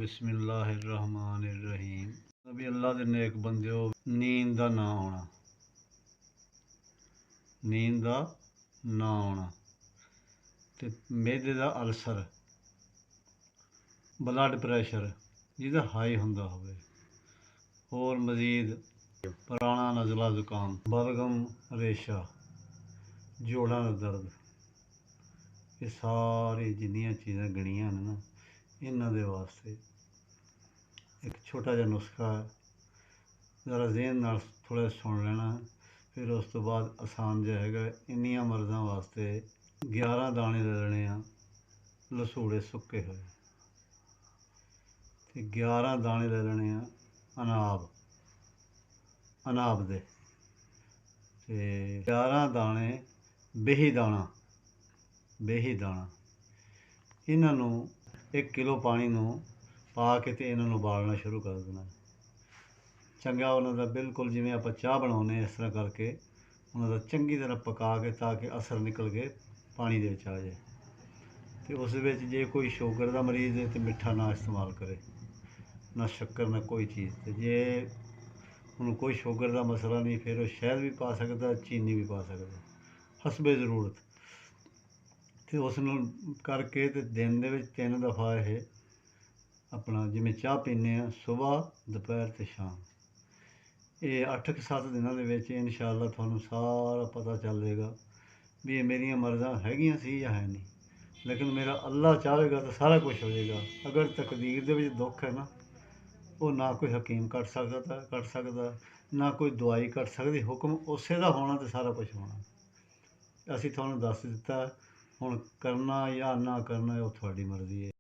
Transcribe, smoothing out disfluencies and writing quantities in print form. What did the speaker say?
बिस्मिल्लाहिर्रहमानिर्रहीम। अभी अल्लाह दे नेक बंदिओ, नींद दा ना आना, नींद दा ना आना ते मैदे दा अल्सर, ब्लड प्रैशर जिहदा हाई हुंदा होवे, और मजीद पुराना नज़ला जुकाम, बलगम रेशा, जोड़ां दा दर्द, ये सारी जिन्नियां चीज़ां गणियां ने ना, इन्हां दे वास्ते एक छोटा जिहा नुस्खा है। ज़रा ज़हन नाल थोड़ा सुन लेना, फिर उस तो बाद आसान जिहा हैगा। इन्नियां मर्ज़ां वास्ते 11 दाने ले लेने आ लसूड़े सुक्के होए, ते 11 दाने ले लेने आ अनाब दे, ते 11 दाने बेही दाना इन्हां नूं 1 किलो पानी नूं पा के ते इन्हां नूं उबालना शुरू कर देना। चंगा उन्हां दा बिल्कुल जिवें आपां चाह बनाउने इस तरह करके उन्हां दा चंगी तरह पका के, ताकि असर निकल के पानी दे विच आ जाए। ते उस विच जे कोई शुगर दा मरीज़ है तो मिट्ठा ना इस्तेमाल करे, ना शक्कर, ना कोई चीज़। ते जे उन्होंने कोई शुगर का मसला नहीं, फिर वो शहद भी पा सकता, चीनी भी पा सकता, हसबे ज़रूरत। तो उस करके ते दिन दे विच 3 दफ़ा ये अपना जिमें चाह पीने आ, सुबह, दोपहर ते शाम, ये 8-7 दिनों के विच इंशाअल्लाह तुहानूं सारा पता चल जाएगा भी ये मेरियां मर्ज़ां हैगियां सी या है नहीं। लेकिन मेरा अल्लाह चाहेगा तो सारा कुछ हो जाएगा। अगर तकदीर दे विच दुख है ना, वो ना कोई हकीम कट सकदा, ना कोई दवाई कट सकदी। हुक्म उसे दा होना तो सारा कुछ होना। असीं तुहानूं दस दित्ता, हुण करना या ना करना वो तुहाडी मर्ज़ी है।